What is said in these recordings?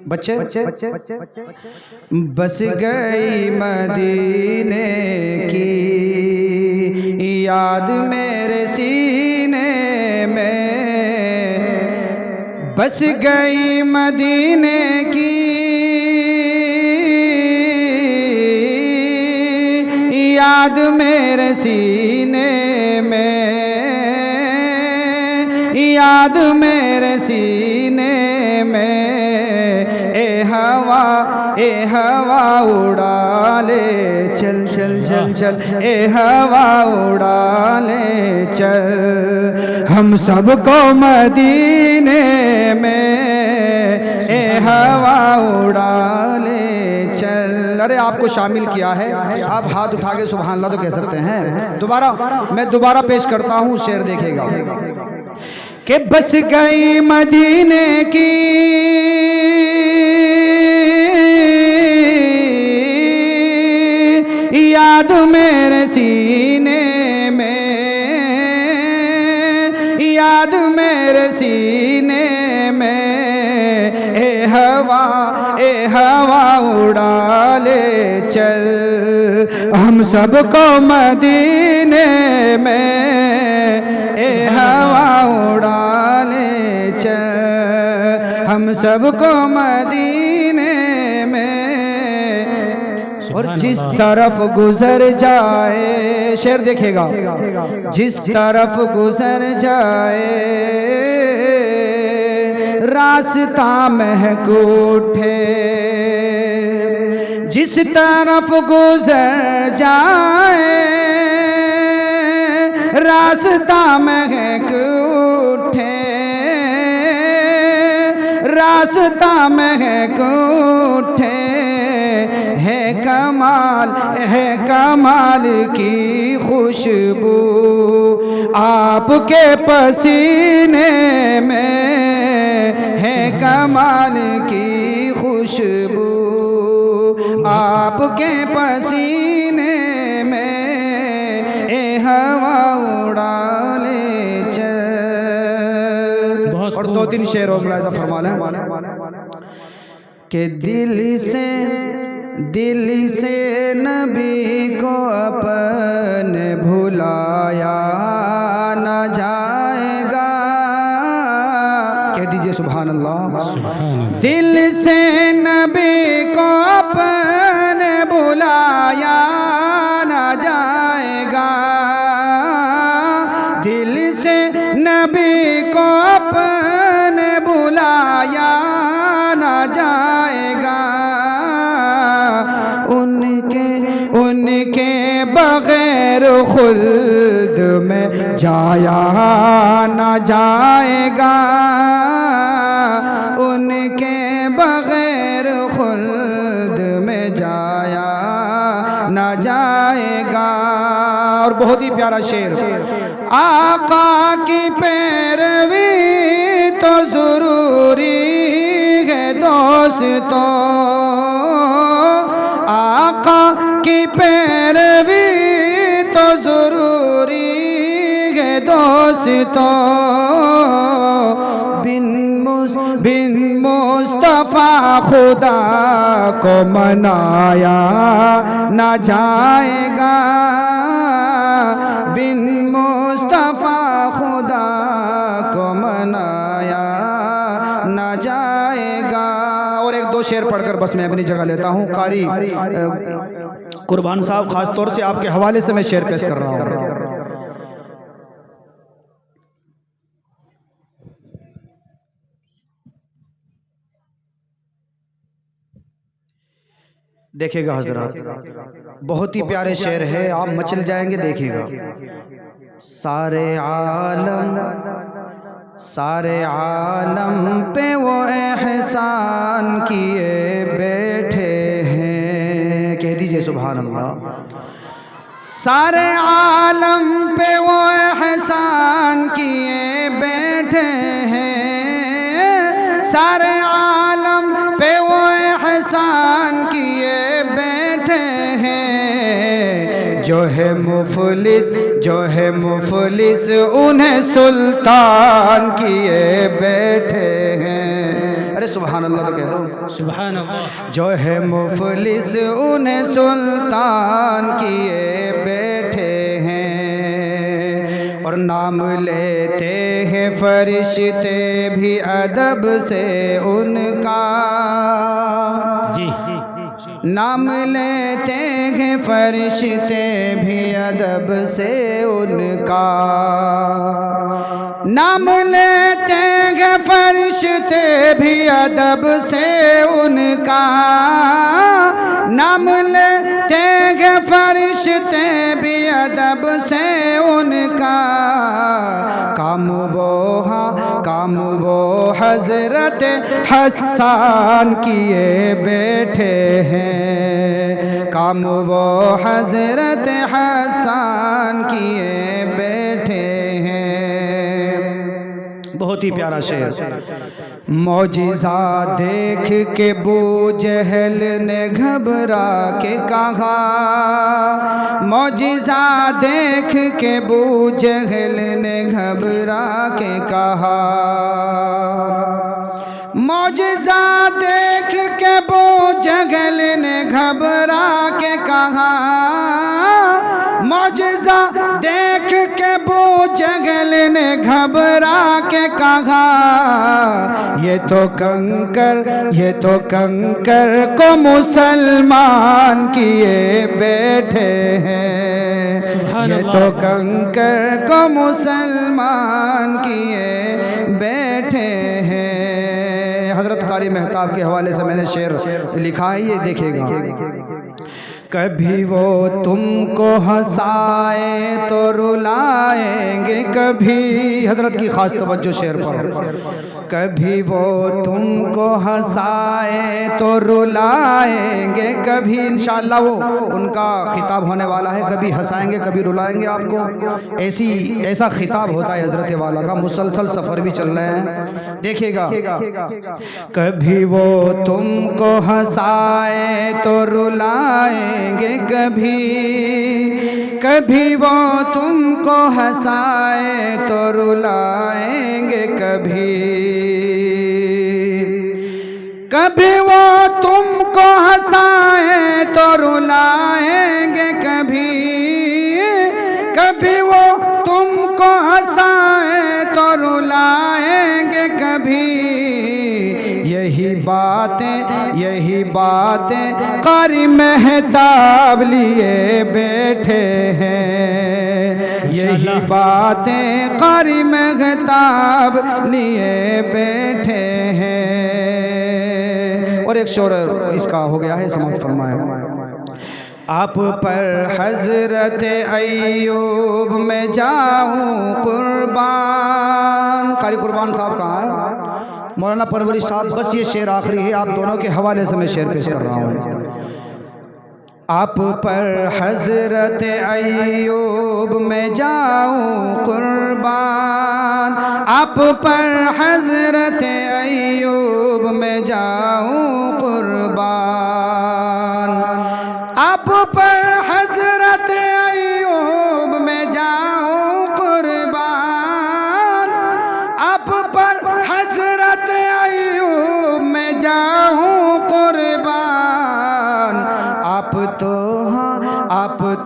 बच्चे बस गई मदीने की याद मेरे सीने में, बस गई मदीने की याद मेरे सीने में, याद मेरे सीने में। ए हवा उड़ा ले चल चल चल चल, ए हवा उड़ा ले चल हम सबको मदीने में, ए हवा उड़ा ले चल। अरे आपको शामिल किया है, आप हाथ उठा के सुभान अल्लाह तो कह सकते हैं। मैं दोबारा पेश करता हूँ, शेर देखेगा कि बस गई मदीने की याद मेरे सीने में, याद मेरे सीने में। ए हवा उड़ा ले चल हम सबको मदीने में, ए हवा उड़ा ले चल हम सबको मदीने में। और जिस तरफ गुजर जाए, शेर देखेगा, जिस तरफ गुजर जाए रास्ता महक उठे, जिस तरफ गुजर जाए रास्ता महक उठे, रास्ता महक उठे। है कमाल की खुशबू आपके पसीने में, है कमाल की खुशबू आपके पसीने में। ए हवा उड़ा ले चल। और दो तीन शेर और मुलाहिजा फरमा लें कि दिल से नबी को अपने भुलाया न जाएगा। कह दीजिए सुभान अल्लाह। दिल से नबी को अपने भुलाया न जाएगा, दिल से नबी को अपने भुलाया न जाएगा। उनके बगैर खुल्द में जाया न जाएगा, उनके बगैर खुल्द में जाया न जाएगा। और बहुत ही प्यारा शेर, आका की पैरवी तो जरूरी है दोस्तों, आका की पैरवी तो जरूरी है दोस्तों। बिन मुस्तफा खुदा को मनाया न जाएगा, बिन मुस्तफा खुदा को मनाया न जाएगा। और एक दो शेर पढ़कर बस मैं अपनी जगह लेता हूँ। कारी कुर्बान साहब खास तौर से आपके हवाले से मैं शेर पेश कर रहा हूँ। देखिएगा हजरत, बहुत ही प्यारे शेर है, आप मचल जाएंगे देखिएगा। सारे आलम पे वो एहसान किए बैठे हैं। कह दीजिए सुभान अल्लाह। सारे आलम पे वो एहसान किए बैठे हैं, सारे आलम पे वो एहसान किए बैठे हैं। जो है मुफलिस उन्हें सुल्तान किए बैठे हैं। अरे सुभान अल्लाह तो कह दो। सुभान अल्लाह। जो है मुफलिस उन्हें सुल्तान किए बैठे हैं, और नाम लेते हैं फरिश्ते भी अदब से उनका। जी, नाम लेते हैं फरिश्ते भी अदब से उनका। नाम लेते हैं फरिश्ते भी अदब से उनका। नाम लेते हैं फरिश्ते भी अदब से उनका। काम वो हजरत हसन किए बैठे हैं। काम वो हजरत हसन किए बैठे हैं। बहुत ही प्यारा शेर। मौजिज़ा देख के बू जहल ने घबरा के कहा। मौजिज़ा देख के बू जहल ने घबरा के कहा। मौजिज़ा देख के बू जहल ने घबरा के कहा। मौजिज़ा देख के बू जहल ने घबरा के कहा। ये तो कंकर को मुसलमान किए बैठे हैं। ये तो कंकर को मुसलमान किए बैठे हैं। हज़रत कारी महताब के हवाले से मैंने शेर लिखा है, ये देखिएगा। कभी वो तुमको हंसाए तो रुलाएंगे, कभी हजरत की खास तवज्जो शेर पर। कभी वो तुमको हंसाए तो रुलाएंगे, कभी इंशाअल्लाह वो उनका खिताब होने वाला है। कभी हंसाएंगे कभी रुलाएंगे आपको, ऐसा खिताब होता है हजरत वाला का। मुसलसल सफ़र भी चल रहे हैं, देखिएगा। कभी वो तुमको हंसाए तो रुलाएंगे, कभी वो तुमको हंसाए तो रुलाएंगे, कभी वो तुमको हंसाए तो रुलाएंगे, कभी वो तुमको हंसाए तो रुलाएंगे, कभी। यही बातें कारी महताब लिए बैठे हैं। यही बातें कारी महताब लिए बैठे हैं। और एक शोर इसका हो गया है, समाप्त फरमाया। आप पर हजरत अय्यूब में जाऊं कुर्बान। कारी कुर्बान साहब कहाँ है? मौलाना परवरी साहब, बस ये शेर आखिरी है, आप दोनों के हवाले से मैं शेर पेश कर रहा हूँ। आप पर हजरत अय्यूब में जाऊं कुर्बान। आप पर हजरत अय्यूब में जाऊं कुर्बान। आप पर हजरत अय्यूब में जाऊं कुर्बान। आप पर हजरत अय्यूब में जाऊं कुर्बान। आप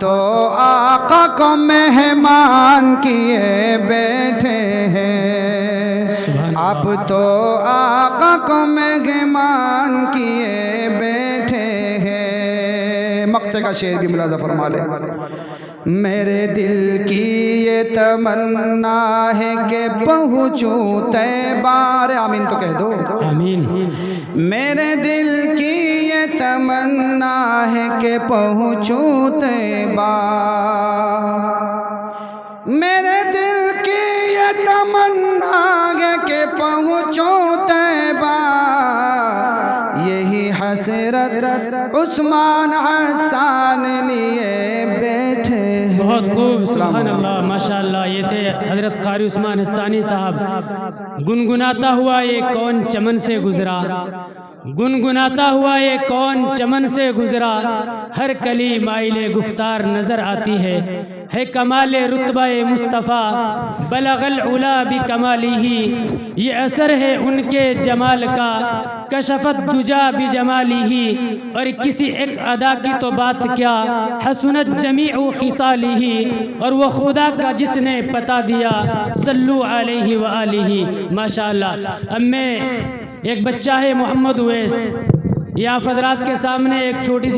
तो आका को मेहमान किए बैठे हैं। आप तो आका को मेहमान किए बैठे हैं। मक्ते का शेर भी मुलाजा फरमा ले। मेरे दिल की ये तमन्ना है कि पहुँचूं तैबा। आमीन तो कह दो, आमीन। मेरे दिल की ये तमन्ना है कि पहुँचूं तैबा। मेरे दिल की ये तमन्ना है कि पहुँचूं तैबा। यही हसरत उस्मान हसन लिए बैठे। बहुत खूब, सुभान अल्लाह, माशाअल्लाह। ये थे हज़रत कारी उस्मान हसानी साहब। गुनगुनाता हुआ ये कौन चमन से गुजरा, गुनगुनाता हुआ ये कौन चमन से गुजरा। हर कली माइले गुफ्तार नज़र आती है, है कमाल रुतबा मुस्तफ़ा बलगल उला भी कमाली ही। ये असर है उनके जमाल का कशफत दुजा भी जमाली ही। और किसी एक अदा की तो बात क्या हसनत जमीउ खिसाली ही। और वो खुदा का जिसने पता दिया सल्लु अलैहि व आलिही। माशाअल्लाह। अब मैं एक बच्चा है मोहम्मद उवैस, ये आप हज़रात के सामने एक छोटी सी